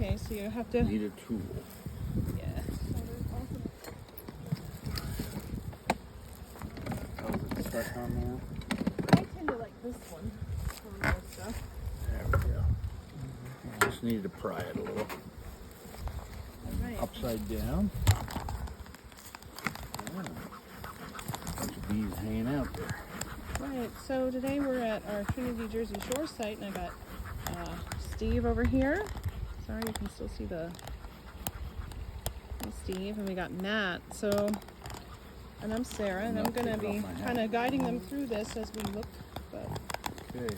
Okay, so you have to. Need a tool. Yeah. So there's also. Oh, is it stuck on there? I tend to like this one for more stuff. There we go. Just need to pry it a little. All right. Upside down. Bunch of bees hanging out there. Right. So today we're at our Trinity Jersey Shore site, and I got Steve over here. Sorry, you can still see the Steve, and we got Matt. So, and I'm Sarah, and I'm going to be kind of guiding them through this as we look. But Okay.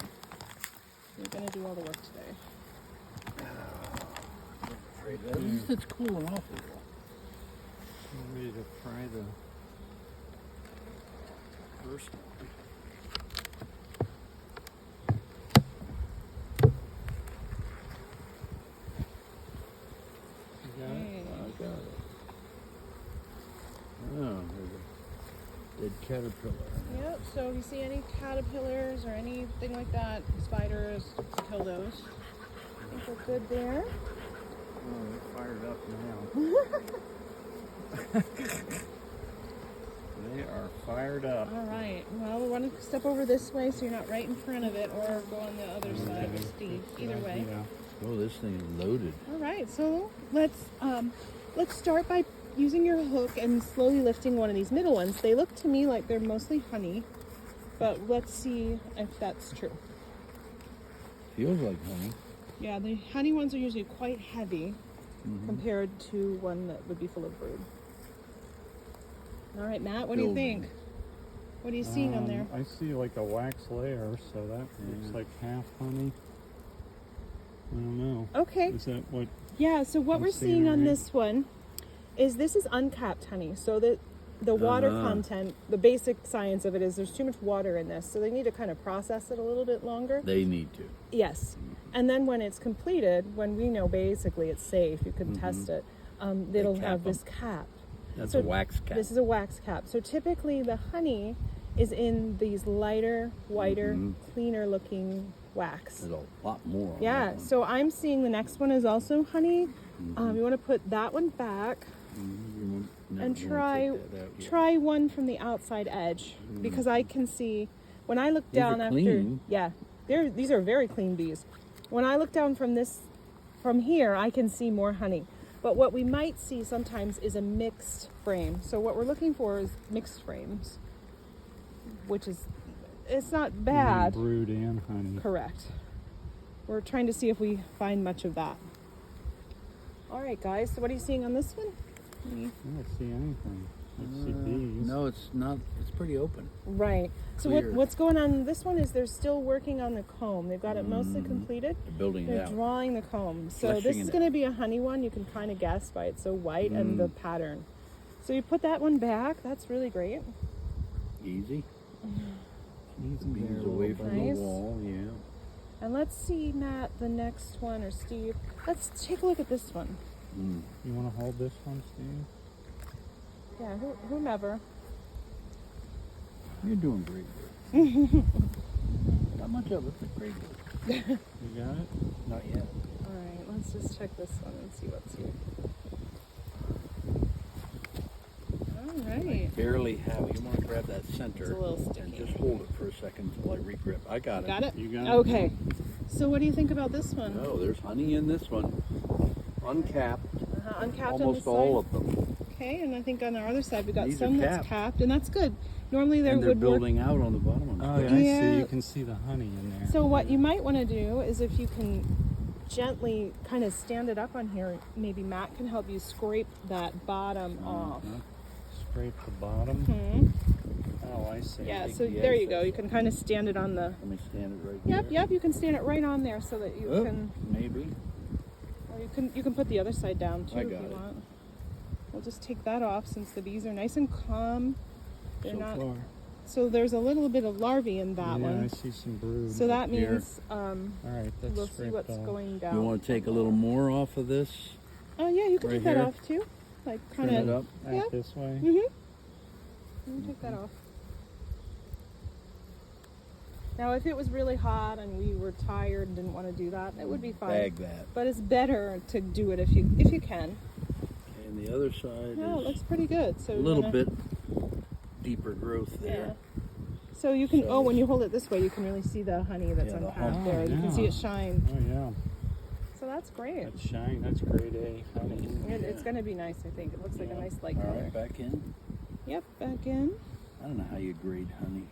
we're going to do all the work today. It's cooling off a little. I'm ready to fry the first one. You got it? Okay. I got it. Oh, there's a dead caterpillar. Yep. So if you see any caterpillars or anything like that, spiders, kill those. I think we're good there. Oh, they're fired up now. They are fired up. All right. Well, we want to step over this way so you're not right in front of it, or go on the other side with Steve. Either way. Yeah. Oh, this thing is loaded. All right. So let's start by using your hook and slowly lifting one of these middle ones. They look to me like they're mostly honey, but let's see if that's true. Feels like honey. Yeah, the honey ones are usually quite heavy compared to one that would be full of brood. All right, Matt, what do you think? What are you seeing on there? I see like a wax layer, so that looks like half honey. I don't know. Okay. Is that what? Yeah, so what I'm we're seeing seeing on right? this one is this is uncapped honey. So the water content, the basic science of it is there's too much water in this. So they need to kind of process it a little bit longer. They need to. Yes. And then when it's completed, when we know basically it's safe, you can test it, it'll have this cap. That's So a wax cap. This is a wax cap. So typically the honey is in these lighter, whiter, cleaner looking wax. There's a lot more on Yeah, that one. so I'm seeing the next one is also honey. You want to put that one back and try one from the outside edge, because I can see when I look These down are after. clean. Yeah, these are very clean bees. When I look down from here, I can see more honey. But what we might see sometimes is a mixed frame. So what we're looking for is mixed frames, which is, it's not bad. Brood and honey. Correct. We're trying to see if we find much of that. All right, guys. So what are you seeing on this one? I don't see anything. I see bees. No, it's not. It's pretty open. Right. So Clear. what's going on? This one is they're still working on the comb. They've got it mostly completed. They're building it They're out. drawing the comb. So Fleshing this it is out. going to be a honey one. You can kind of guess by it's so white and the pattern. So you put that one back. That's really great. Easy. Bees Bees there a away little from bit. Nice. the wall. Yeah. And let's see, Matt, the next one, or Steve. Let's take a look at this one. You want to hold this one, Steve? Yeah, whomever. You're doing great. Not much of it, but great. You got it? Not yet. All right, let's just check this one and see what's here. All right. Barely have. You want to grab that center It's a little and sticky. just hold it for a second until I regrip. I got it. Got it? You got it? Okay. So what do you think about this one? Oh, there's honey in this one. Uncapped. Uncapped on Almost this all side. of them. Okay, and I think on our other side we got These some are that's capped. capped, and that's good. Normally there And they're would work. building out on the bottom of Oh, it. yeah, I Yeah. see. You can see the honey in there. So what you might want to do is if you can gently kind of stand it up on here, maybe Matt can help you scrape that bottom off. Scrape the bottom. Oh, I see. Yeah, Take so the there you excess go. You can kind of stand it on the. Let me stand it right Yep, there. yep. You can stand it right on there so that you Oh, can. maybe. Or you can put the other side down too I if got you it. want. We'll just take that off since the bees are nice and calm. They're So not. far. So there's a little bit of larvae in that Yeah, I one. see some brood. So that here. means All right, that's we'll see what's going down. You want to take a little more off of this? Oh yeah, you can right take that here? off too. Like kind Trim it of. up. Back Yep. this way. You can take that off. Now, if it was really hot and we were tired and didn't want to do that, that would be fine. Bag that. But it's better to do it if you can. And the other side No, it is looks pretty good. So a you little wanna- bit deeper growth there. So you can. So Oh, when you hold it this way, you can really see the honey that's Yeah, the unpacked hump. there. You can see it shine. Oh yeah, So that's great. that's shine. That's grade A honey. It's going to be nice, I think. It looks like a nice light All color. right, back in. Yep, back in. I don't know how you grade honey.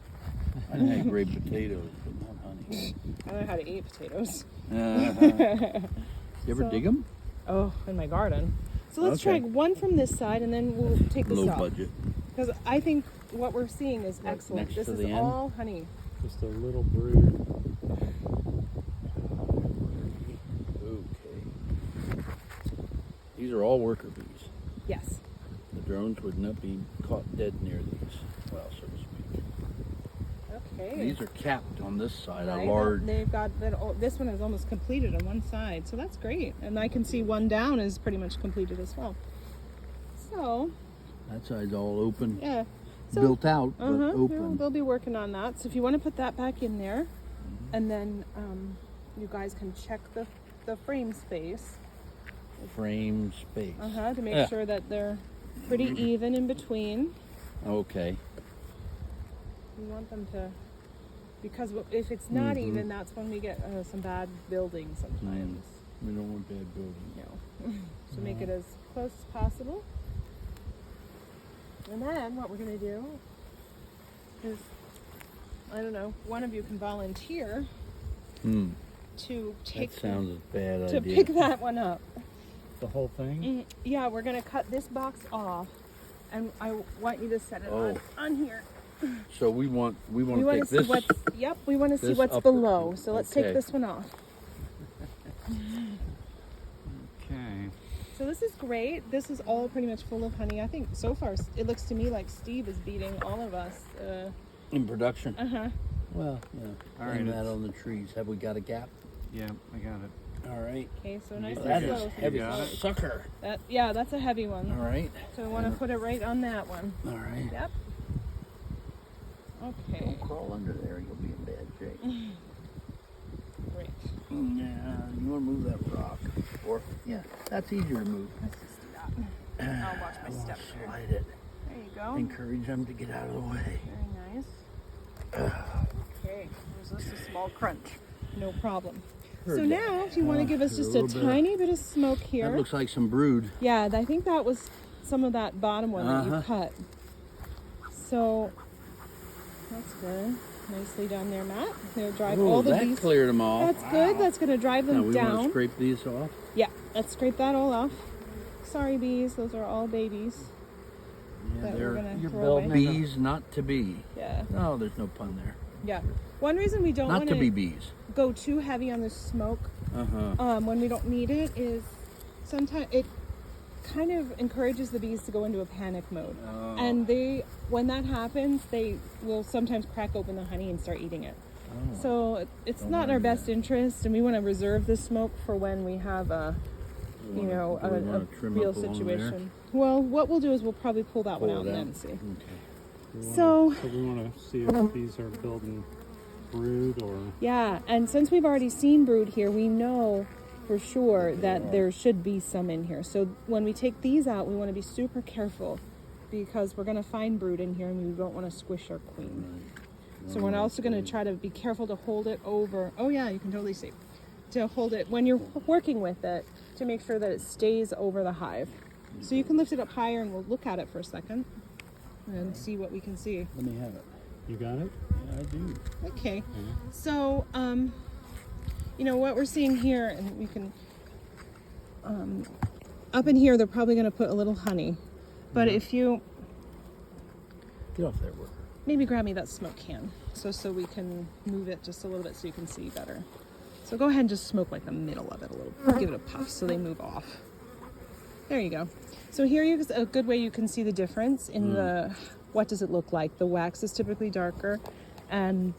I know how you grade potatoes, but not honey. I don't know how to eat potatoes. You ever So- dig them? Oh, in my garden. So let's Okay. try one from this side, and then we'll take this Low off. budget. Because I think what we're seeing is Right excellent. next This to is the end? all honey. Just a little brood. Okay. These are all worker bees. Yes. The drones would not be caught dead near these, well, so to speak. Okay. These are capped on this side, Right, a large. They've got that. This one is almost completed on one side, so that's great. And I can see one down is pretty much completed as well. So That side's all open, yeah. So, built out, but yeah, open. they'll be working on that. So if you want to put that back in there, and then you guys can check the frame space. Frame space. To make Yeah. sure that they're pretty even in between. Okay. You want them to, because if it's not Mm-hmm. even, that's when we get some bad building sometimes. We don't want bad building. No. So make it as close as possible. And then what we're going to do is, I don't know, one of you can volunteer to take That sounds a bad to idea. pick that one up. The whole thing. Yeah, we're going to cut this box off, and I want you to set it Oh. on here. So we want We to want take to see this. what's, yep, we want to see this what's upper- below. So let's take okay. this one off. Okay. So this is great. This is all pretty much full of honey. I think so far it looks to me like Steve is beating all of us. In production. Uh-huh. Well, yeah. All Blame right, that it's- on the trees. Have we got a gap? Yeah, I got it. All right. Okay, so nice That and is slow. heavy got it? sucker. Yeah, that's a heavy one. All right. So I want to put it right on that one. All right. Yep. Okay. Don't crawl under there. You'll be in bad shape. Great. Yeah. You want to move that rock, or yeah, that's easier to move. Let's just do that. I'll watch my steps here. Slide it. There you go. Encourage them to get out of the way. Very nice. Okay, resist a small crunch. No problem. So Heard that. now, if you want to give us a just a little bit. tiny bit of smoke here. That looks like some brood. Yeah, I think that was some of that bottom one that you cut. So that's good. Nicely done there, Matt. They'll drive all Oh, the that bees. cleared them off. That's good. That's going to drive Now them we want to down. scrape these off. Yeah, let's scrape that all off. Sorry, bees. Those are all babies. Yeah, That we're they're gonna you're throw away. building bees not to be. Yeah, No, there's no pun there. yeah. One reason we don't Not want to be bees. go too heavy on the smoke when we don't need it is sometimes it kind of encourages the bees to go into a panic mode. Oh. And when that happens, they will sometimes crack open the honey and start eating it. Oh. So it's Don't not in our wanna do best interest, and we want to reserve the smoke for when we have a Do we a wanna trim real up along situation. Well, what we'll do is we'll probably pull that one Pull out it and out. then see. Okay. So- we want to see if these are building brood or Yeah, and since we've already seen brood here, we know for sure that there should be some in here. So when we take these out, we want to be super careful because we're going to find brood in here and we don't want to squish our queen. So we're also going to try to be careful to hold it over. Oh yeah, you can totally see. To hold it when you're working with it to make sure that it stays over the hive. So you can lift it up higher and we'll look at it for a second and see what we can see. Let me have it. you got it? Yeah, I do. Okay. So, what we're seeing here, and we can, up in here, they're probably going to put a little honey. But if you Get off there, worker. maybe grab me that smoke can, so we can move it just a little bit so you can see better. So go ahead and just smoke like the middle of it a little. Give it a puff so they move off. There you go. So here is a good way you can see the difference in what does it look like. The wax is typically darker, and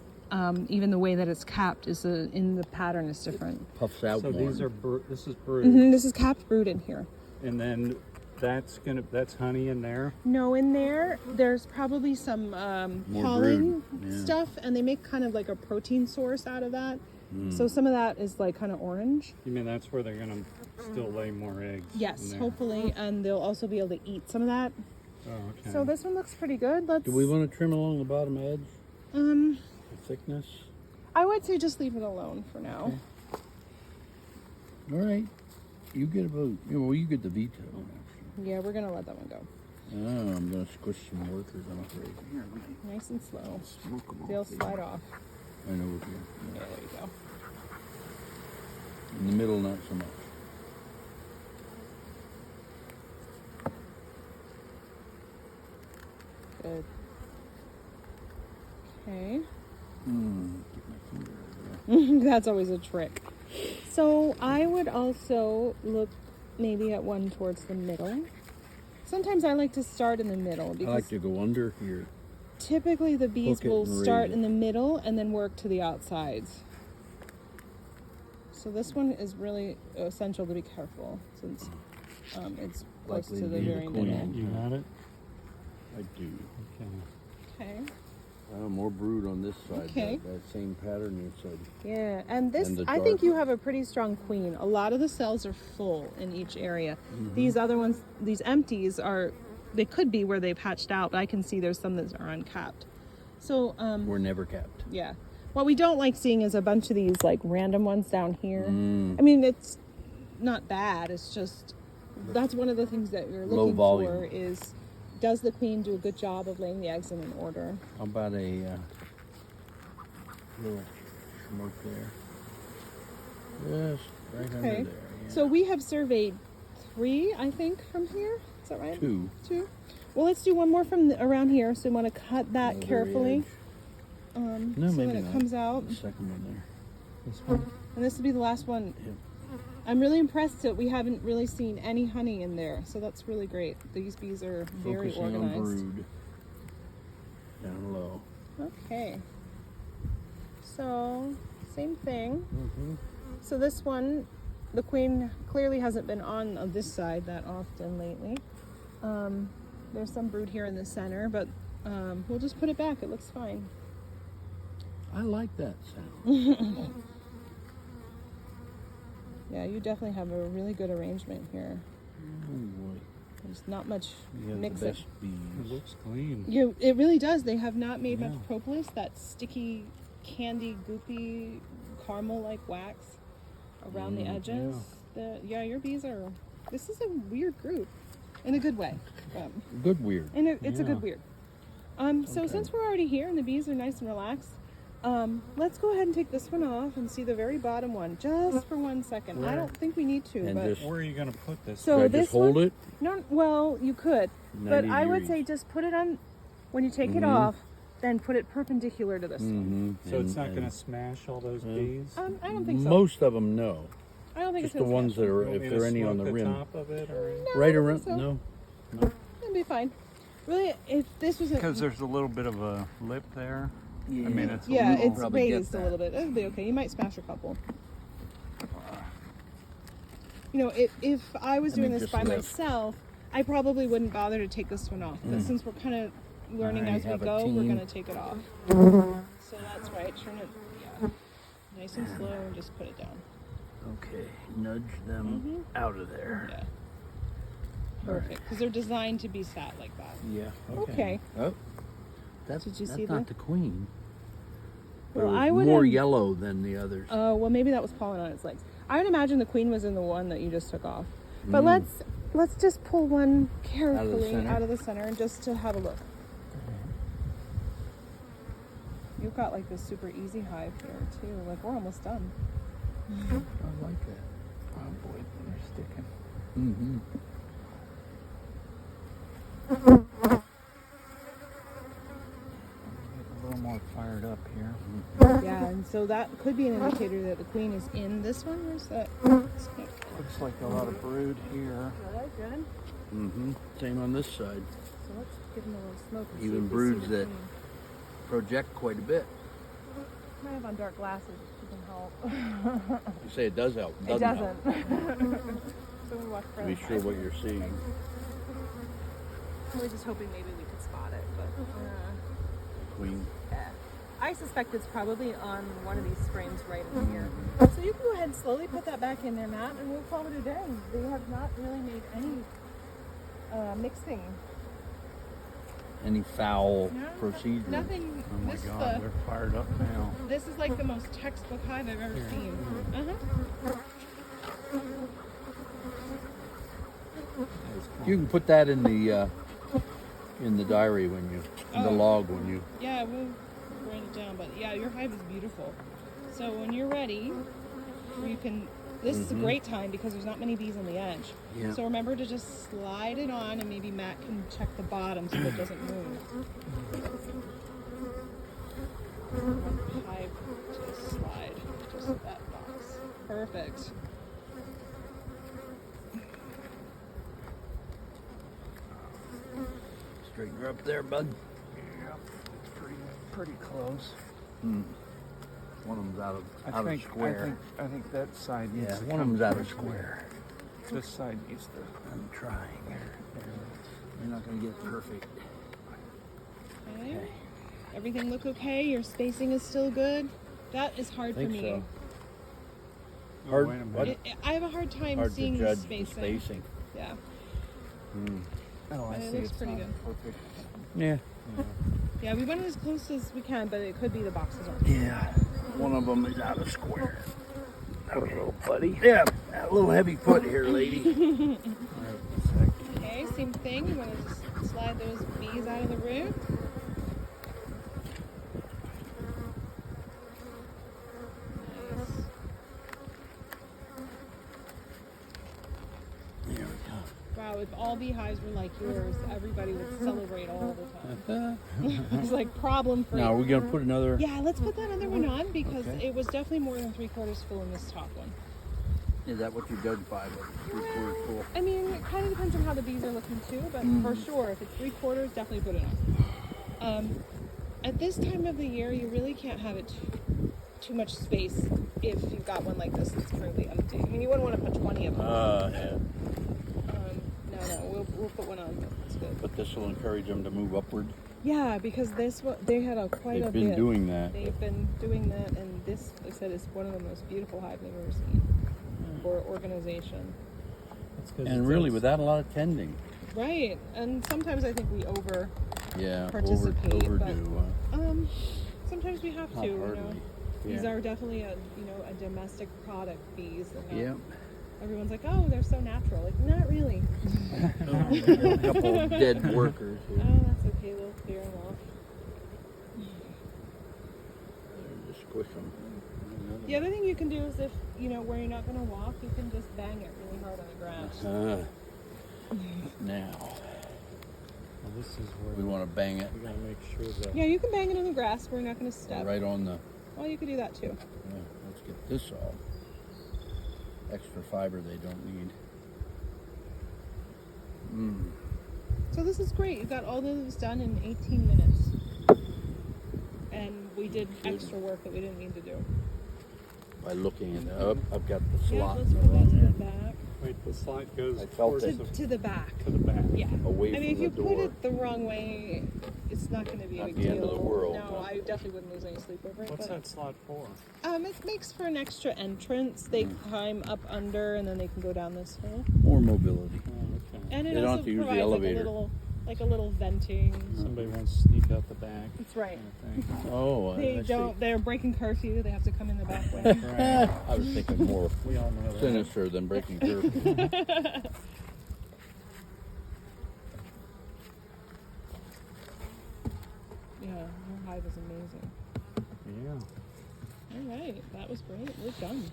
even the way that it's capped is in the pattern is different. Puffs out So more. these are this is brood, This is capped brood in here. and then that's honey in there. No, in there, there's probably some More pollen brood, yeah. stuff, and they make kind of like a protein source out of that. Mm. So some of that is like kind of orange. You mean that's where they're gonna still lay more eggs? Yes, in there? hopefully, and they'll also be able to eat some of that. Oh, okay. So this one looks pretty good. Let's. Do we want to trim along the bottom edge? The thickness? I would say just leave it alone for now. Okay. All right. You get a vote. Well, you get the veto. Yeah, we're gonna let that one go. Oh, I'm gonna squish some workers. I'm afraid. Here, we can Nice and slow. smoke them They'll off there. slide off. I know what Yeah, there you go. In the middle, not so much. Good. Okay. Get my finger over there. That's always a trick. So I would also look maybe at one towards the middle. Sometimes I like to start in the middle I because like to go under here. typically the bees Hook it will and start raise it. in the middle and then work to the outsides. So this one is really essential to be careful since it's close Likely to the to be the very queen. middle. You got it? I do. Okay. Okay. More brood on this side. Okay. That same pattern you said. Yeah, and this, And the I think dark. you have a pretty strong queen. A lot of the cells are full in each area. Mm-hmm. These other ones, these empties they could be where they've hatched out, but I can see there's some that are uncapped. So, We're never capped. yeah. What we don't like seeing is a bunch of these like random ones down here. Mm. I mean, it's not bad. It's just, that's one of the things that you're Low looking volume. for is, does the queen do a good job of laying the eggs in an order? How about a little smoke there? Just right under Okay. there. Yeah. So we have surveyed 3, I think, from here. Is that right? 2. 2. Well, let's do one more from around here. So we want to cut that on the very carefully, edge. No, so maybe that it not. comes out. The second one there. This one? And this will be the last one. Yep. I'm really impressed that we haven't really seen any honey in there, so that's really great. These bees are very Focusing organized. on brood. Down low. Okay. So same thing. Mm-hmm. So this one, the queen clearly hasn't been on this side that often lately. There's some brood here in the center, but we'll just put it back. It looks fine. I like that sound. Yeah, you definitely have a really good arrangement here. Oh boy. There's not much You have mix the it. best It bees. looks clean. It really does. They have not made Yeah. much propolis, that sticky, candy, goopy, caramel-like wax around the edges. Your bees are. This is a weird group, in a good way. Good weird. It's a good weird. So Okay. since we're already here and the bees are nice and relaxed, let's go ahead and take this one off and see the very bottom one, just for 1 second. I Where? don't think we need to, And but just- Where are you gonna put this? so Should I this just hold one, it? No, well, you could, but 90 I would degrees. say just put it on when you take it Mhm. off. Then put it perpendicular to this one. Mm-hmm. So it's not gonna smash all those bees? I don't think so. Most of them, no. I don't think Just it's the ones that You are, want if me there to are any on smoke the rim. top of it, or? No, I Right don't around, think so. no. It'd be fine. Really, if this was Because there's a little bit of a lip there. I mean, it's yeah, a little, it's probably get raised a that. little bit. It'll be okay. You might smash a couple. You know, if I was I doing mean, this just by lift. myself, I probably wouldn't bother to take this one off. But since we're kind of learning I as we have a go, we're team. going to take it off. So that's right. Turn it, yeah, nice and slow, and just put it down. Okay, nudge them out of there. Yeah. Perfect, because they're designed to be sat like that. Yeah. Okay. Oh, that's, Did you that's see not the queen. Well, It was I would more yellow than the others. Oh, well, maybe that was pollen on its legs. I would imagine the queen was in the one that you just took off. But let's just pull one carefully center? out of the center just to have a look. You've got like this super easy hive here too. Like we're almost done. I like that. oh boy, they're sticking. Mm-hmm. A little more fired up here. Yeah, and so that could be an indicator that the queen is in this one. Where's that? Looks like a lot of brood here. Good. Mm-hmm. Same on this side. So let's give them a little smoke. And Even see if we broods see the that- queen. Project quite a bit. I have on dark glasses. It can help. You say it does help. It Doesn't help. doesn't. So we watch To be sure what you're seeing. We're just hoping maybe we could spot it, but Queen. yeah. I suspect it's probably on one of these frames right in here. So you can go ahead and slowly put that back in there, Matt, and we'll call it a day. They have not really made any mixing. Any foul No, procedure? nothing. Oh my God, they're fired up now. This is like the most textbook hive I've ever seen. You can put that in the diary when you, in the log when you. Yeah, we'll write it down. But yeah, your hive is beautiful. So when you're ready, you can. This is a great time because there's not many bees on the edge. Yeah. So remember to just slide it on, and maybe Matt can check the bottom so it doesn't move. Hive to slide, just that box. Perfect. Straighten her up there, bud. Yeah, it's pretty close. One of them's out I of square. think that side needs Yeah, to one of come them's out of towards me. square. This side needs to. I'm trying. You're not gonna get perfect. Okay. Everything look okay? Your spacing is still good? That is hard for Think me. so. Oh, Hard- wait a what? minute. I have a hard time Hard to seeing the judge the spacing. spacing. Yeah. Oh, I It see. looks It's pretty not good. perfect. Yeah. Yeah, we went as close as we can, but it could be the boxes on. Yeah. One of them is out of square. That was a little buddy. Yeah, a little heavy foot here, lady. Okay, same thing. You want to just slide those bees out of the root. Nice. There we go. Wow, if all beehives were like yours, everybody would celebrate all the time. It's like problem free. Now, are we gonna put another? Yeah, let's put that other one on because Okay. it was definitely more than 3/4 full in this top one. Is that what you judge by? Three-quarters full. I mean, it kind of depends on how the bees are looking too, but for sure, if it's 3/4, definitely put it on. At this time of the year, you really can't have it too much space if you've got one like this that's currently empty. I mean, you wouldn't want to put 20 of them. Yeah. No, we'll put one on. That's good. But this will encourage them to move upward. Yeah, because they had quite a They've bit. been doing that. They've been doing that, and this, like I said, is one of the most beautiful hives I've ever seen for organization. And really, without a lot of tending. Right, and sometimes I think we Yeah. Participate, overdo. sometimes we have Not to. You know, hardly. these Yeah. are definitely a domestic product bees. And Yeah. everyone's like, oh, they're so natural. Like, not really. A couple of dead workers Oh, here. that's okay. We'll clear them off. Just squish them. The other thing you can do is if, where you're not going to walk, you can just bang it really hard on the ground. Now, Well, this is where we want to bang it we gotta make sure that. Yeah, you can bang it on the grass where you're not going to step. right on the. Well, you could do that too. Yeah, let's get this off. Extra fiber they don't need. So this is great. You got all those done in 18 minutes. And we did extra work that we didn't need to do. By looking at up, I've got the Yeah, slot let's in the put that wrong to the end. back. Wait, the slide goes I felt towards it. To the back. to the back. Yeah. Away I mean, from if you the put door. it the wrong way, it's not going to be a Not big the deal. end of the world. No, I definitely wouldn't lose any sleep over it. What's but, that slot for? It makes for an extra entrance. They climb up under, and then they can go down this hole. More mobility. Oh, okay. And it They don't also have to use the provides elevator. like a little venting. Somebody wants to sneak out the back. That's right. Kind of thing. Oh, They I see. don't. They're breaking curfew. They have to come in the back way. Right. I was thinking more We all know that. sinister than breaking curfew. Yeah, your hive is amazing. Yeah. All right, that was great. We're done.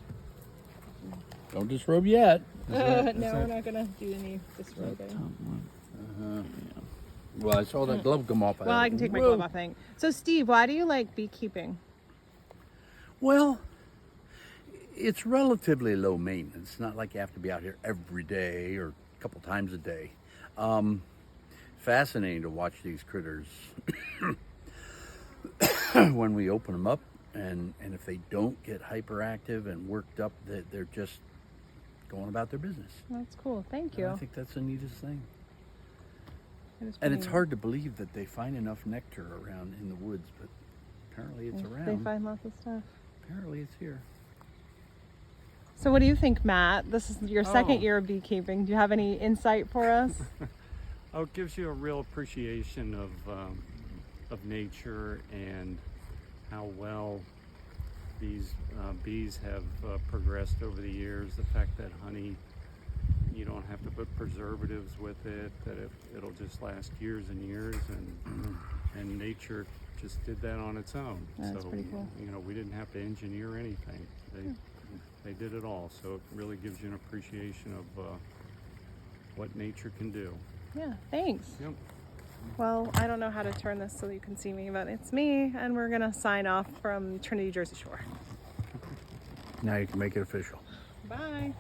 Don't disrobe yet. No, that- we're not gonna do any disrobing. Yeah. Well, I saw that glove come off. Well, I can take my glove off thing. So, Steve, why do you like beekeeping? Well, it's relatively low maintenance. Not like you have to be out here every day or a couple times a day. Fascinating to watch these critters when we open them up, and if they don't get hyperactive and worked up, they're just going about their business. That's cool. Thank And you. I think that's the neatest thing. It is And pretty it's neat. hard to believe that they find enough nectar around in the woods, but apparently it's They around. find lots of stuff. Apparently it's here. So what do you think, Matt? This is your second Oh. year of beekeeping. Do you have any insight for us? Oh, it gives you a real appreciation of nature and how well these bees have progressed over the years. The fact that honey, you don't have to put preservatives with it, that it'll just last years and years, and nature just did that on its own. That's so, pretty cool. you know, we didn't have to engineer anything. They did it all. So it really gives you an appreciation of what nature can do. Yeah, thanks. Yep. Well, I don't know how to turn this so you can see me, but it's me, and we're gonna sign off from Trinity Jersey Shore. Now you can make it official. Bye.